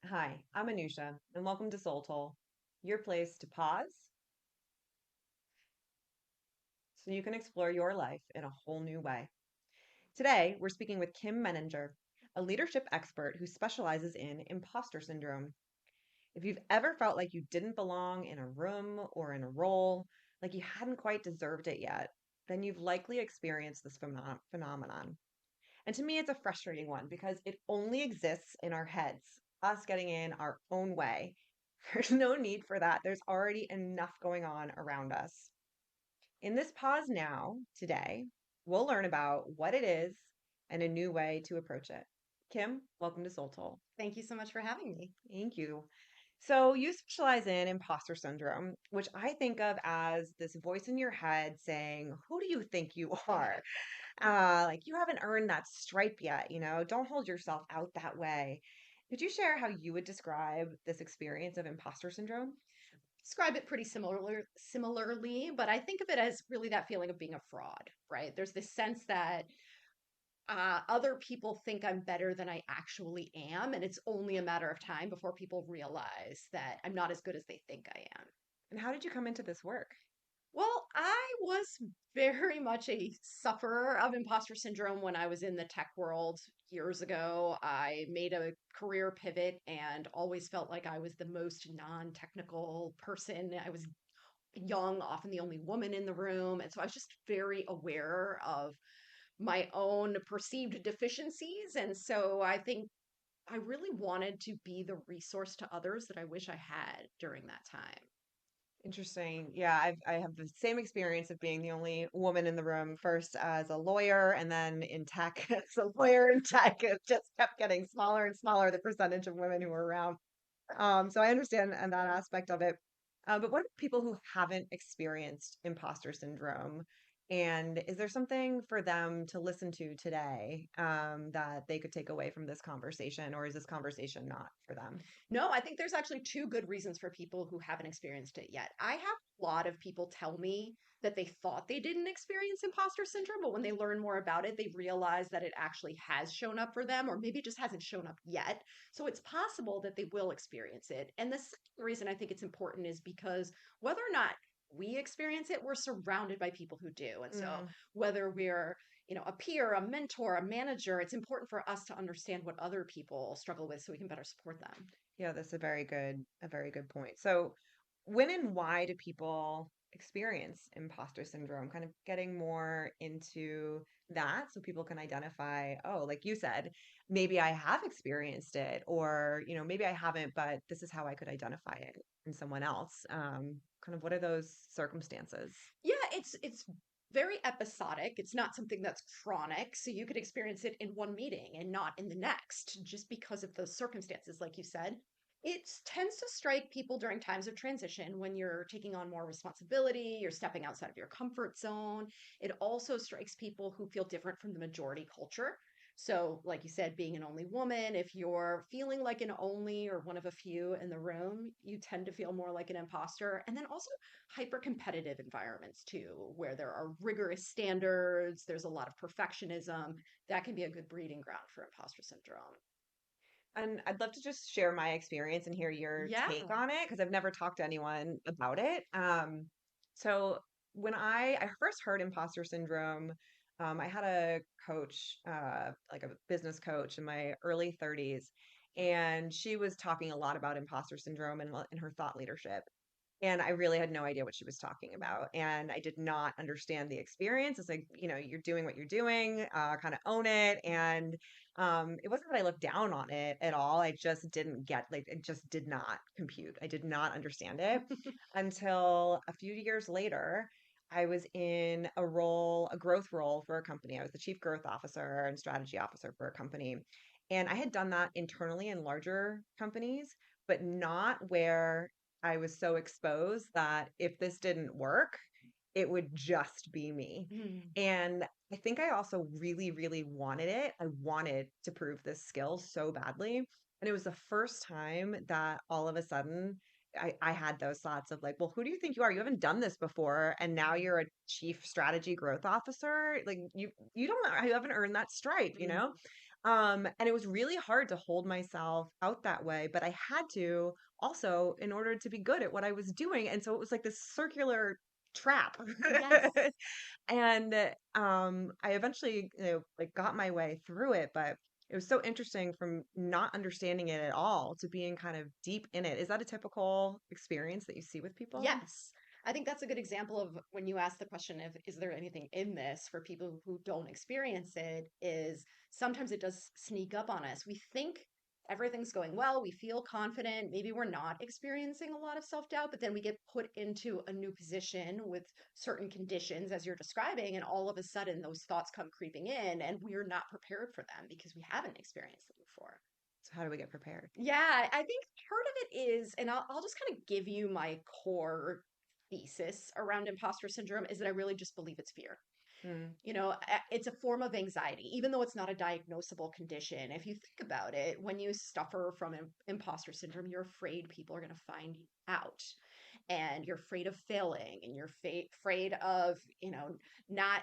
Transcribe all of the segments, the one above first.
Hi, I'm Anusia, and welcome to Soul Toll, your place to pause so you can explore your life in a whole new way. Today, we're speaking with Kim Menninger, a leadership expert who specializes in imposter syndrome. If you've ever felt like you didn't belong in a room or in a role, like you hadn't quite deserved it yet, then you've likely experienced this phenomenon. And to me, it's a frustrating one because it only exists in our heads, us getting in our own way. There's no need for that. There's already enough going on around us. In this pause now, today, we'll learn about what it is and a new way to approach it. Kim, welcome to Soul Toll. Thank you so much for having me. Thank you. So, you specialize in imposter syndrome, which I think of as this voice in your head saying, "Who do you think you are?" Like you haven't earned that stripe yet, don't hold yourself out that way. Could you share how you would describe this experience of imposter syndrome? Describe it pretty similarly, but I think of it as really that feeling of being a fraud, right? There's this sense that other people think I'm better than I actually am, and it's only a matter of time before people realize that I'm not as good as they think I am. And how did you come into this work? Well, I was very much a sufferer of imposter syndrome when I was in the tech world years ago. I made a career pivot and always felt like I was the most non-technical person. I was young, often the only woman in the room. And so I was just very aware of my own perceived deficiencies. And so I think I really wanted to be the resource to others that I wish I had during that time. Interesting. Yeah, I have the same experience of being the only woman in the room, first as a lawyer and then in tech. As a lawyer in tech, it just kept getting smaller and smaller, the percentage of women who were around. So I understand and that aspect of it. But what about people who haven't experienced imposter syndrome? And is there something for them to listen to today that they could take away from this conversation, or is this conversation not for them? No, I think there's actually two good reasons for people who haven't experienced it yet. I have a lot of people tell me that they thought they didn't experience imposter syndrome, but when they learn more about it, they realize that it actually has shown up for them, or maybe it just hasn't shown up yet. So it's possible that they will experience it. And the second reason I think it's important is because whether or not we experience it, we're surrounded by people who do. And so Mm, whether we're a peer, a mentor, a manager, it's important for us to understand what other people struggle with so we can better support them. yeah, that's a very good point. So, when and why do people experience imposter syndrome? Kind of getting more into that so people can identify, oh, like you said, maybe I have experienced it, or, maybe I haven't, but this is how I could identify it in someone else. Kind of what are those circumstances? Yeah, it's very episodic. It's not something that's chronic, so you could experience it in one meeting and not in the next, just because of the circumstances, like you said. It tends to strike people during times of transition when you're taking on more responsibility, you're stepping outside of your comfort zone. It also strikes people who feel different from the majority culture. So, like you said, being an only woman, if you're feeling like an only or one of a few in the room, you tend to feel more like an imposter. And then also hyper competitive environments too, where there are rigorous standards, there's a lot of perfectionism. That can be a good breeding ground for imposter syndrome. And I'd love to just share my experience and hear your take Yeah. on it because I've never talked to anyone about it. So when I first heard imposter syndrome, I had a coach, like a business coach in my early 30s, and she was talking a lot about imposter syndrome and in her thought leadership. And I really had no idea what she was talking about. And I did not understand the experience. It's like, you're doing what you're doing, kind of own it. And it wasn't that I looked down on it at all. I just didn't get, like, it just did not compute. I did not understand it until a few years later. I was in a growth role for a company. I was the chief growth officer and strategy officer for a company. And I had done that internally in larger companies, but not where I was so exposed that if this didn't work, it would just be me. Mm. And I think I also really, really wanted it. I wanted to prove this skill so badly. And it was the first time that all of a sudden I had those thoughts of like, well, who do you think you are? You haven't done this before, and now you're a chief strategy growth officer. Like you haven't earned that stripe, you know? Mm. And it was really hard to hold myself out that way, but I had to also in order to be good at what I was doing. And so it was like this circular trap. Yes. And I eventually, like got my way through it, but it was so interesting from not understanding it at all to being kind of deep in it. Is that a typical experience that you see with people? Yes. I think that's a good example of when you ask the question of, is there anything in this for people who don't experience it, is sometimes it does sneak up on us. We think everything's going well, we feel confident, maybe we're not experiencing a lot of self-doubt, but then we get put into a new position with certain conditions, as you're describing, and all of a sudden those thoughts come creeping in, and we're not prepared for them because we haven't experienced them before. So how do we get prepared? Yeah, I think part of it is, and I'll just kind of give you my core thesis around imposter syndrome is that I really just believe it's fear. Mm. It's a form of anxiety, even though it's not a diagnosable condition. If you think about it, when you suffer from imposter syndrome, you're afraid people are going to find you out, and you're afraid of failing, and you're afraid of, not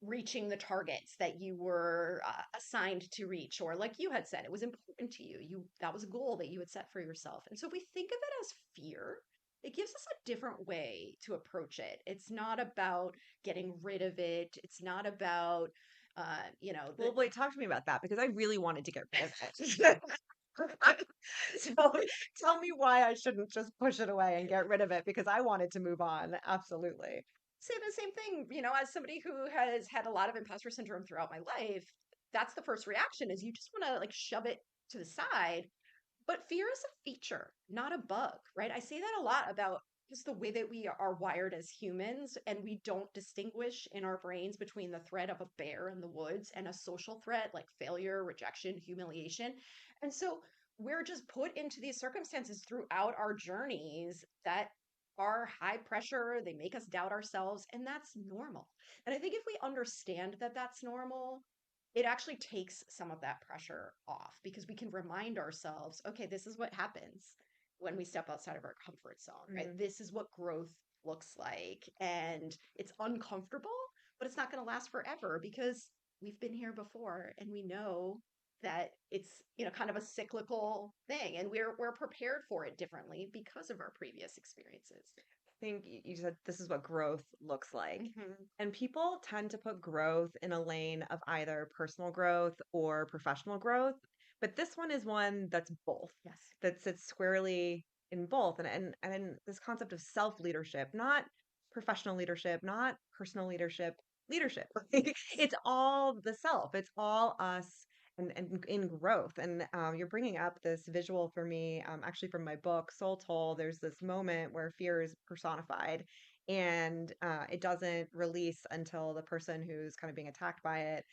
reaching the targets that you were assigned to reach, or like you had said, it was important to you, that was a goal that you had set for yourself. And so if we think of it as fear, it gives us a different way to approach it. It's not about getting rid of it. It's not about the Well, wait, talk to me about that because I really wanted to get rid of it. So tell me why I shouldn't just push it away and get rid of it because I wanted to move on. Absolutely. say the same thing, as somebody who has had a lot of imposter syndrome throughout my life. That's the first reaction, is you just want to like shove it to the side. But fear is a feature, not a bug, right? I say that a lot about just the way that we are wired as humans, and we don't distinguish in our brains between the threat of a bear in the woods and a social threat like failure, rejection, humiliation. And so we're just put into these circumstances throughout our journeys that are high pressure, they make us doubt ourselves, and that's normal. And I think if we understand that that's normal, it actually takes some of that pressure off, because we can remind ourselves, okay, this is what happens when we step outside of our comfort zone, right? Mm. This is what growth looks like. And it's uncomfortable, but it's not going to last forever because we've been here before, and we know that it's, kind of a cyclical thing, and we're prepared for it differently because of our previous experiences. Think you said this is what growth looks like. Hmm. And people tend to put growth in a lane of either personal growth or professional growth. But this one is one that's both, Yes. that sits squarely in both. And in this concept of self-leadership, not professional leadership, not personal leadership, leadership. Like, Yes. it's all the self, it's all us and in growth. And you're bringing up this visual for me, actually from my book, Soul Toll. There's this moment where fear is personified, and it doesn't release until the person who's kind of being attacked by it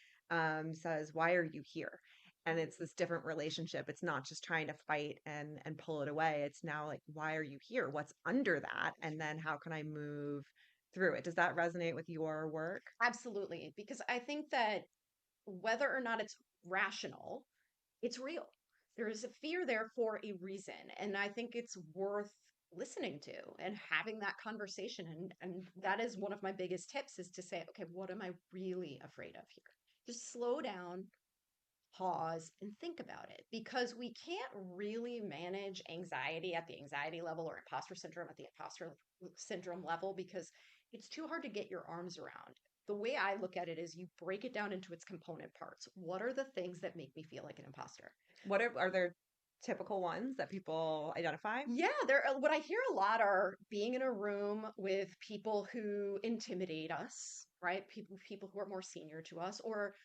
says, "Why are you here?" And it's this different relationship. It's not just trying to fight and pull it away. It's now like, "Why are you here? What's under that? That's And right. then how can I move through it?" Does that resonate with your work? Absolutely. Because I think that whether or not it's rational, it's real. There is a fear there for a reason. And I think it's worth listening to and having that conversation. And that is one of my biggest tips, is to say, okay, what am I really afraid of here? Just slow down, pause, and think about it, because we can't really manage anxiety at the anxiety level, or imposter syndrome at the imposter syndrome level, because it's too hard to get your arms around. The way I look at it is you break it down into its component parts. What are the things that make me feel like an imposter? Are there typical ones that people identify? Yeah, what I hear a lot are being in a room with people who intimidate us, right? People who are more senior to us, or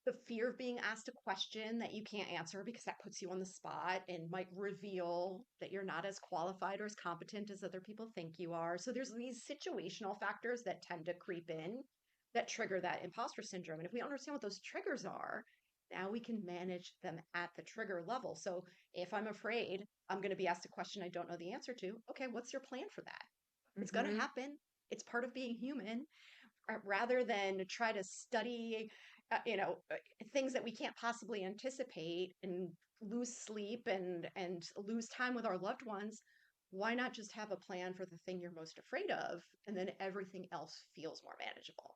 the fear of being asked a question that you can't answer because that puts you on the spot and might reveal that you're not as qualified or as competent as other people think you are. So there's these situational factors that tend to creep in that trigger that imposter syndrome. And if we understand what those triggers are, now we can manage them at the trigger level. So if I'm afraid I'm going to be asked a question I don't know the answer to, okay, what's your plan for that? It's going to Hmm. happen. It's part of being human. Rather than try to study, things that we can't possibly anticipate, and lose sleep and lose time with our loved ones, why not just have a plan for the thing you're most afraid of, and then everything else feels more manageable?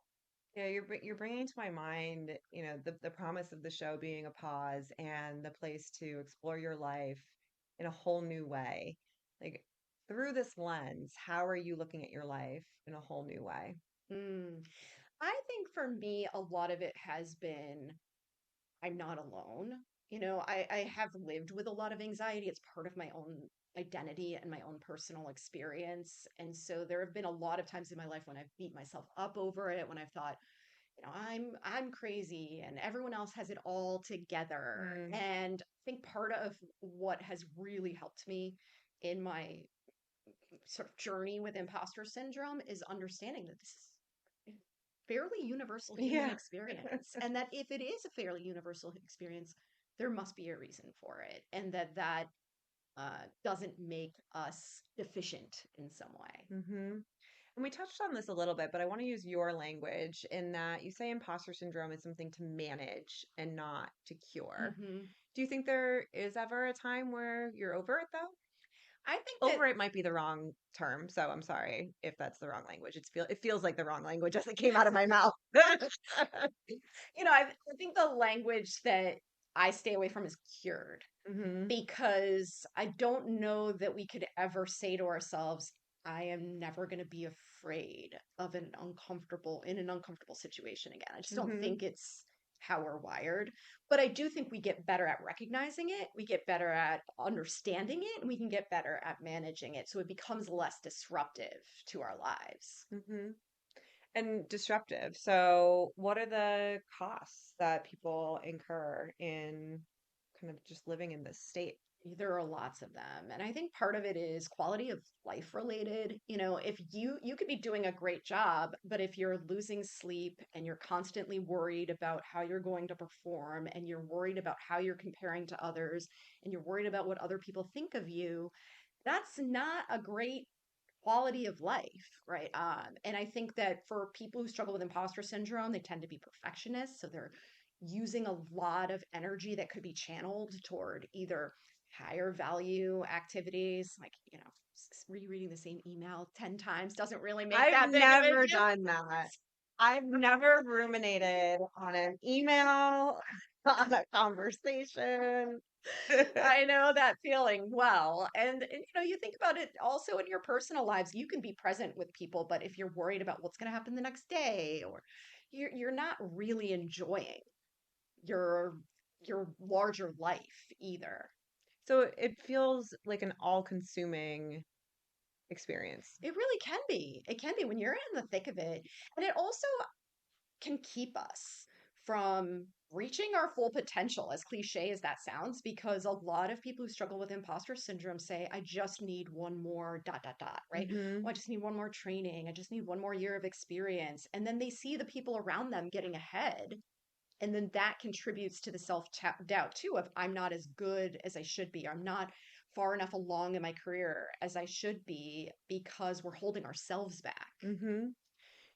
Yeah, you're bringing to my mind, the promise of the show being a pause and the place to explore your life in a whole new way. Like through this lens, how are you looking at your life in a whole new way? Mm. I think for me, a lot of it has been I'm not alone. I have lived with a lot of anxiety. It's part of my own identity and my own personal experience. And so there have been a lot of times in my life when I've beat myself up over it, when I've thought, I'm crazy and everyone else has it all together. Mm, And I think part of what has really helped me in my sort of journey with imposter syndrome is understanding that this is a fairly universal human yeah. experience, and that if it is a fairly universal experience, there must be a reason for it, and that doesn't make us deficient in some way. hmm And we touched on this a little bit, but I want to use your language in that you say imposter syndrome is something to manage and not to cure. Hmm. Do you think there is ever a time where you're over it though? I think that Over it might be the wrong term, so I'm sorry if that's the wrong language. It feels like the wrong language as it came out of my mouth. I think the language that I stay away from is cured, hmm because I don't know that we could ever say to ourselves, I am never going to be afraid of an uncomfortable situation again. I just don't hmm think it's how we're wired. But I do think we get better at recognizing it, we get better at understanding it, and we can get better at managing it so it becomes less disruptive to our lives. hmm And disruptive. So, what are the costs that people incur in kind of just living in this state? There are lots of them. And I think part of it is quality of life related. If you could be doing a great job, but if you're losing sleep and you're constantly worried about how you're going to perform and you're worried about how you're comparing to others and you're worried about what other people think of you, that's not a great quality of life, right? And I think that for people who struggle with imposter syndrome, they tend to be perfectionists. So they're using a lot of energy that could be channeled toward either higher value activities, like, rereading the same email 10 times doesn't really make I've that big of a never difference. done that. I've never ruminated on an email, on a conversation. I know that feeling well. And you think about it also in your personal lives. You can be present with people, but if you're worried about what's going to happen the next day, or you're not really enjoying your your larger life either. So it feels like an all-consuming experience. It really can be. It can be when you're in the thick of it. And it also can keep us from reaching our full potential, as cliche as that sounds, because a lot of people who struggle with imposter syndrome say, I just need one more dot, dot, dot, right? Oh, hmm I just need one more training. I just need one more year of experience. And then they see the people around them getting ahead. And then that contributes to the self doubt too of I'm not as good as I should be. I'm not far enough along in my career as I should be because we're holding ourselves back. hmm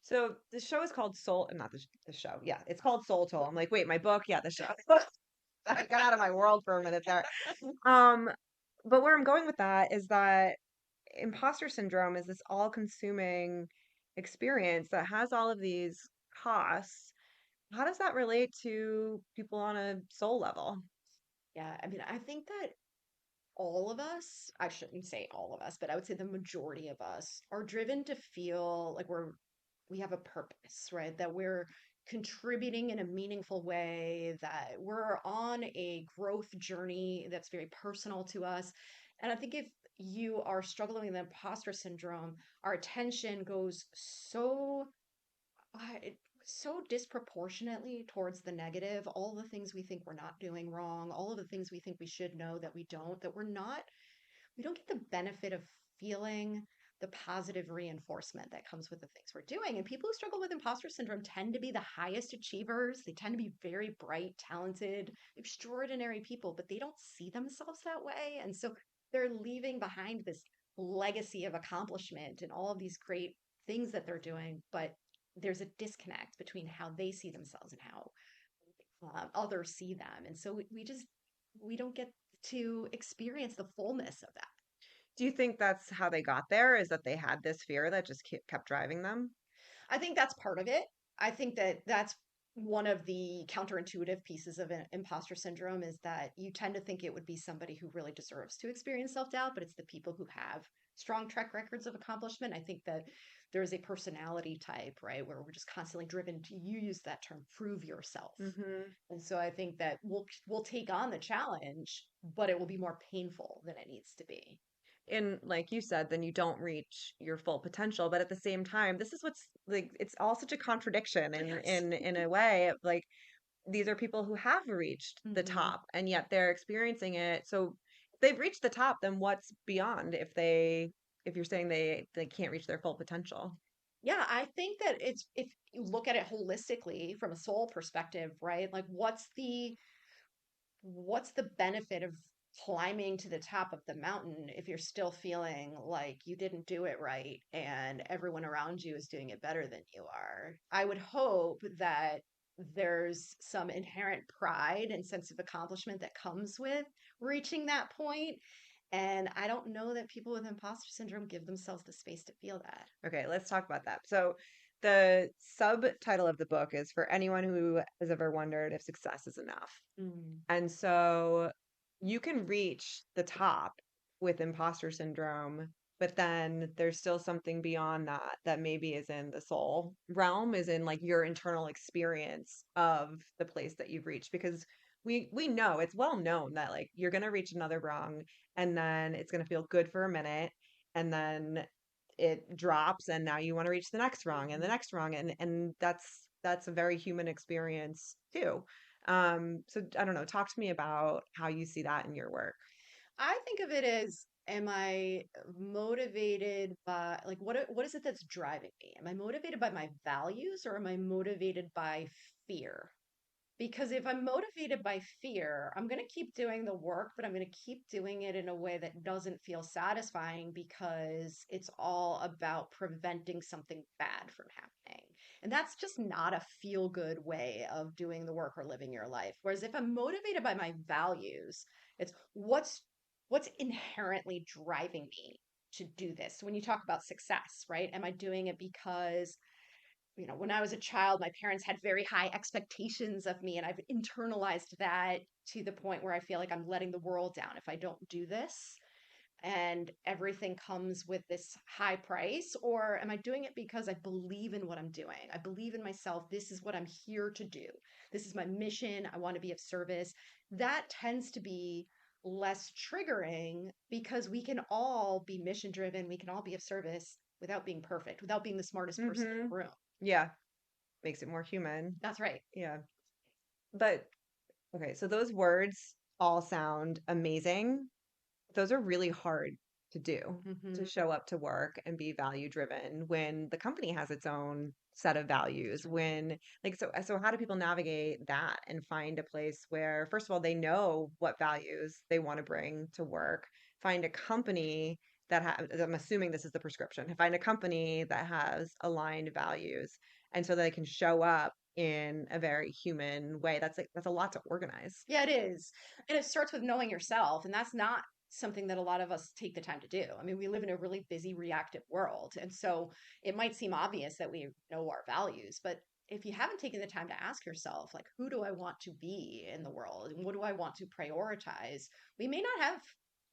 So the show is called Soul, not the show. Yeah, it's called Soul Toll. I'm like, wait, my book? Yeah, the show. I got out of my world for a minute there. Um, but where I'm going with that is that imposter syndrome is this all-consuming experience that has all of these costs. How does that relate to people on a soul level? Yeah, I mean, I think that all of us, I shouldn't say all of us, but I would say the majority of us are driven to feel like we have a purpose, right? That we're contributing in a meaningful way, that we're on a growth journey that's very personal to us. And I think if you are struggling with imposter syndrome, our attention goes so disproportionately towards the negative, all the things we think we're not doing wrong, all of the things we think we should know that we don't, that we don't get the benefit of feeling the positive reinforcement that comes with the things we're doing. And people who struggle with imposter syndrome tend to be the highest achievers. They tend to be very bright, talented, extraordinary people, but they don't see themselves that way. And so they're leaving behind this legacy of accomplishment and all of these great things that they're doing. But there's a disconnect between how they see themselves and how others see them. And so we don't get to experience the fullness of that. Do you think that's how they got there? Is that they had this fear that just kept driving them? I think that's part of it. I think that that's one of the counterintuitive pieces of imposter syndrome is that you tend to think it would be somebody who really deserves to experience self-doubt, but it's the people who have strong track records of accomplishment. I think that there's a personality type, right, where we're just constantly driven to, you use that term, prove yourself. Hmm. And so I think that we'll take on the challenge, but it will be more painful than it needs to be. And like you said, then you don't reach your full potential. But at the same time, this is what's like, it's all such a contradiction Yes. in a way of like these are people who have reached the Hmm. top and yet they're experiencing it. So if they've reached the top, then what's beyond if you're saying they can't reach their full potential? Yeah, I think that it's, if you look at it holistically from a soul perspective, right? Like what's the benefit of climbing to the top of the mountain if you're still feeling like you didn't do it right and everyone around you is doing it better than you are? I would hope that there's some inherent pride and sense of accomplishment that comes with reaching that point. And I don't know that people with imposter syndrome give themselves the space to feel that. Okay, let's talk about that. So the subtitle of the book is For Anyone Who Has Ever Wondered If Success Is Enough. Mm. And so you can reach the top with imposter syndrome, but then there's still something beyond that that maybe is in the soul realm, is in like your internal experience of the place that you've reached. Because we know it's well known that like you're gonna reach another rung and then it's gonna feel good for a minute and then it drops and now you want to reach the next rung and the Mhm. next rung and that's a very human experience too. So I don't know, talk to me about how you see that in your work. I think of it as, am I motivated by, like, what is it that's driving me? Am I motivated by my values or am I motivated by fear? Because if I'm motivated by fear, I'm going to keep doing the work, but I'm going to keep doing it in a way that doesn't feel satisfying because it's all about preventing something bad from happening. And that's just not a feel good way of doing the work or living your life. Whereas if I'm motivated by my values, it's what's inherently driving me to do this. When you talk about success, right? Am I doing it because, when I was a child, my parents had very high expectations of me, and I've internalized that to the point where I feel like I'm letting the world down if I don't do this, and everything comes with this high price? Or am I doing it because I believe in what I'm doing? I believe in myself. This is what I'm here to do. This is my mission. I want to be of service. That tends to be less triggering because we can all be mission driven. We can all be of service without being perfect, without being the smartest person in Mm-hmm. the room. Yeah, makes it more human. That's right. Yeah. But okay, so those words all sound amazing. Those are really hard to do, to Hmm. show up to work and be value driven when the company has its own set of That's values. right. When like so how do people navigate that and find a place where first of all they know what values they want to bring to work, find a company that I'm assuming this is the prescription, find a company that has aligned values and so that they can show up in a very human way. That's a lot to organize. Yeah, it is. And it starts with knowing yourself. And that's not something that a lot of us take the time to do. I mean, we live in a really busy, reactive world. And so it might seem obvious that we know our values, but if you haven't taken the time to ask yourself, like, who do I want to be in the world? And what do I want to prioritize? We may not have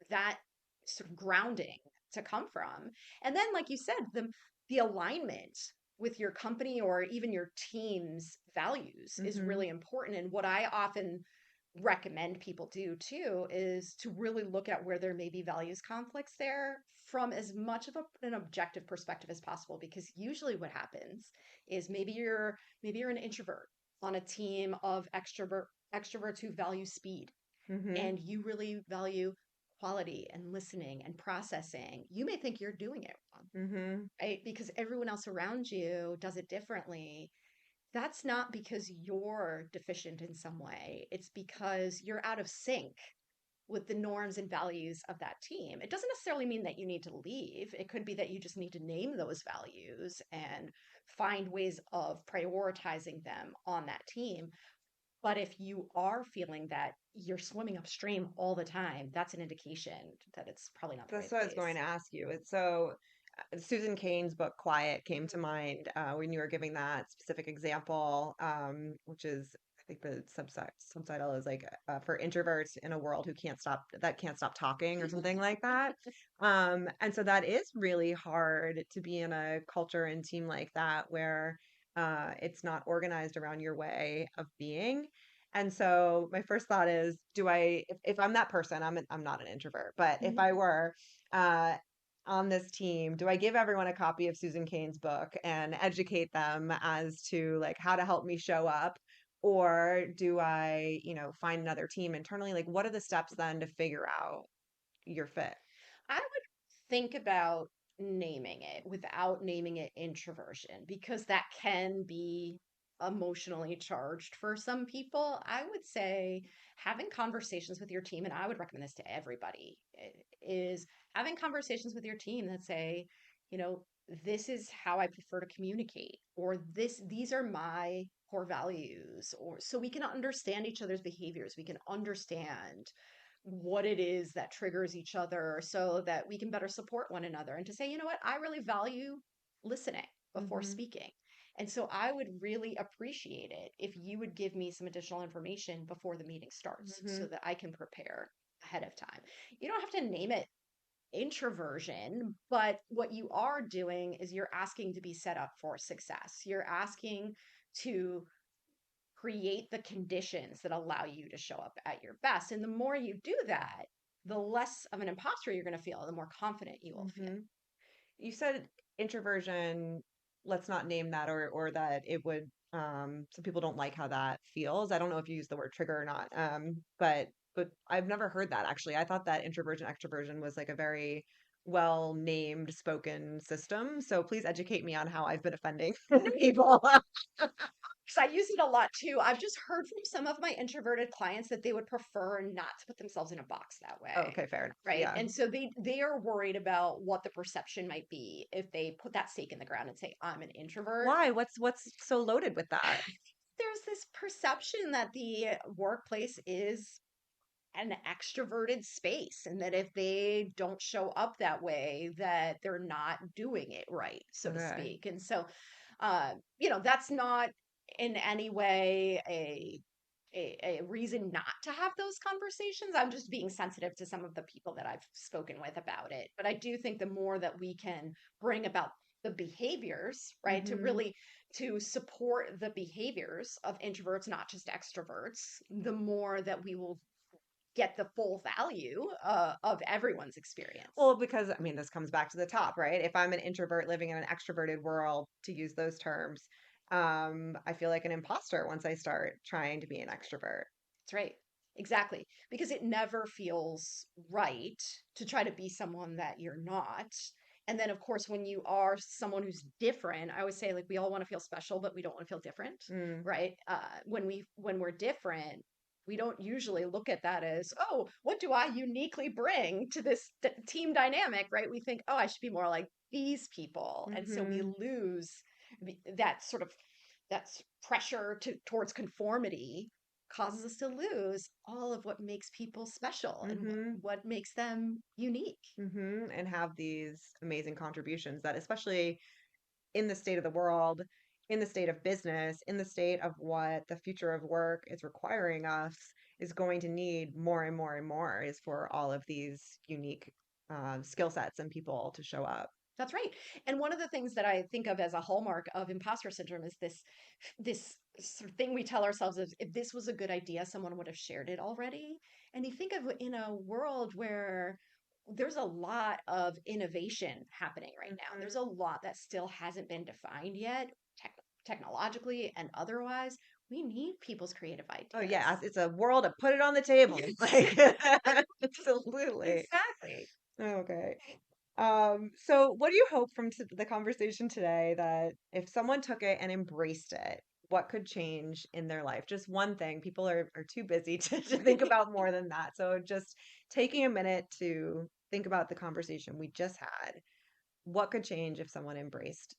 that sort of grounding to come from. And then, like you said, the alignment with your company or even your team's values is Mm-hmm. really important. And what I often recommend people do too is to really look at where there may be values conflicts there from as much of an objective perspective as possible, because usually what happens is maybe you're an introvert on a team of extroverts who value speed, Mm-hmm. and you really value quality and listening and processing. You may think you're doing it wrong, Mm-hmm. right? Because everyone else around you does it differently. That's not because you're deficient in some way. It's because you're out of sync with the norms and values of that team. It doesn't necessarily mean that you need to leave. It could be that you just need to name those values and find ways of prioritizing them on that team. But if you are feeling that you're swimming upstream all the time, that's an indication that it's probably not the That's right what I was going place. to ask you. It's so Susan Cain's book Quiet came to mind when you were giving that specific example, which is I think the subtitle is like for introverts in a world who can't stop talking or something like that. And so that is really hard to be in a culture and team like that where it's not organized around your way of being. And so my first thought is, if I'm that person, I'm not an introvert, but if Mhm. I were, uh, on this team, do I give everyone a copy of Susan Cain's book and educate them as to like how to help me show up? Or do I, find another team internally? Like, what are the steps then to figure out your fit? I would think about naming it without naming it introversion because that can be emotionally charged for some people. I would say having conversations with your team, and I would recommend this to everybody, is having conversations with your team that say, you know, this is how I prefer to communicate, or these are my core values, or so we can understand each other's behaviors. We can understand what it is that triggers each other so that we can better support one another and to say, you know what, I really value listening before Hmm. speaking. And so I would really appreciate it if you would give me some additional information before the meeting starts so Hmm. that I can prepare ahead of time. You don't have to name it introversion, but what you are doing is you're asking to be set up for success. You're asking to create the conditions that allow you to show up at your best. And the more you do that, the less of an imposter you're going to feel, the more confident you will feel. Hmm. You said introversion, let's not name that, or that it would some people don't like how that feels. I don't know if you use the word trigger or not. But I've never heard that actually. I thought that introversion extroversion was like a very well named spoken system. So please educate me on how I've been offending people. Because I use it a lot too. I've just heard from some of my introverted clients that they would prefer not to put themselves in a box that Oh, way. okay, fair enough. Right. Yeah. And so they are worried about what the perception might be if they put that stake in the ground and say, I'm an introvert. Why? What's so loaded with that? There's this perception that the workplace is an extroverted space and that if they don't show up that way that they're not doing it right, so to Okay. speak. And so that's not in any way a reason not to have those conversations. I'm just being sensitive to some of the people that I've spoken with about it. But I do think the more that we can bring about the behaviors, right, to Mm-hmm. really to support the behaviors of introverts, not just extroverts, the more that we will get the full value of everyone's experience. Well, because I mean, this comes back to the top, right? If I'm an introvert living in an extroverted world, to use those terms, I feel like an imposter once I start trying to be an extrovert. That's right. Exactly. Because it never feels right to try to be someone that you're not. And then, of course, when you are someone who's different, I always say, like, we all want to feel special, but we don't want to feel different, Mm, right? When we're different, we don't usually look at that as, oh, what do I uniquely bring to this team dynamic, right? We think, oh, I should be more like these people. And so we mm-hmm, lose that sort of that's pressure towards conformity causes us to lose all of what makes people special and mm-hmm, what makes them unique. mm-hmm, and have these amazing contributions that, especially in the state of the world, in the state of business, in the state of what the future of work is requiring us, is going to need more and more and more, is for all of these unique skill sets and people to show up. That's right. And one of the things that I think of as a hallmark of imposter syndrome is this sort of thing we tell ourselves is if this was a good idea, someone would have shared it already. And you think of in a world where there's a lot of innovation happening right now. There's Mhm. a lot that still hasn't been defined yet, technologically and otherwise. We need people's creative Oh yeah, ideas. it's a world to put it on the table. Like absolutely. Exactly. Okay. So what do you hope from the conversation today that if someone took it and embraced it, what could change in their life? Just one thing. People are too busy to think about more than that. So just taking a minute to think about the conversation we just had, what could change if someone embraced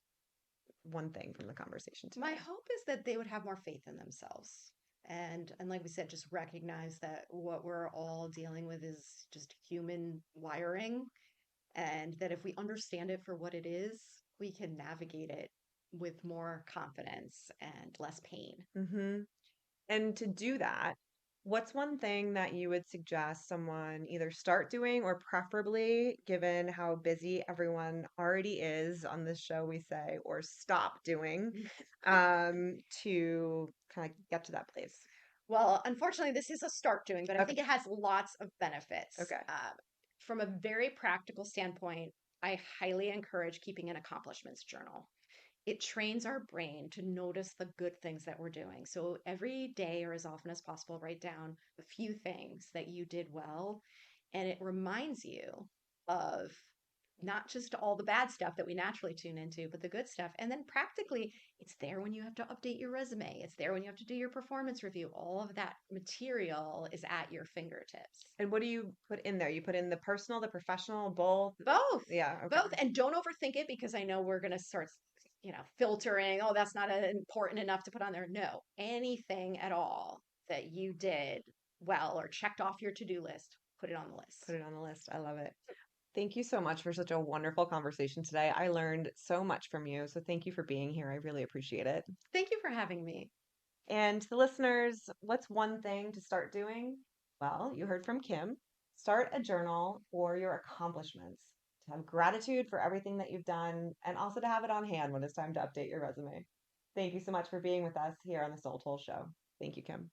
one thing from the conversation My today? hope is that they would have more faith in themselves. And like we said, just recognize that what we're all dealing with is just human wiring And that if we understand it for what it is, we can navigate it with more confidence and less pain. Mm-hmm. And to do that, what's one thing that you would suggest someone either start doing or preferably, given how busy everyone already is on this show, we say, or stop doing to kind of get to that place? Well, unfortunately, this is a start doing, but I Okay. think it has lots of benefits. Okay. From a very practical standpoint, I highly encourage keeping an accomplishments journal. It trains our brain to notice the good things that we're doing. So every day or as often as possible, write down a few things that you did well. And it reminds you of not just all the bad stuff that we naturally tune into, but the good stuff. And then practically, it's there when you have to update your resume, it's there when you have to do your performance review. All of that material is at your fingertips. And what do you put in there? You put in the personal, the professional, both? Both, Yeah, okay. both. And don't overthink it because I know we're going to start, filtering. Oh, that's not important enough to put on there. No, anything at all that you did well or checked off your to do list, put it on the Put list. it on the list. I love it. Thank you so much for such a wonderful conversation today. I learned so much from you. So thank you for being here. I really appreciate it. Thank you for having me. And to the listeners, what's one thing to start doing? Well, you heard from Kim. Start a journal for your accomplishments, to have gratitude for everything that you've done, and also to have it on hand when it's time to update your resume. Thank you so much for being with us here on the Soul Toll Show. Thank you, Kim.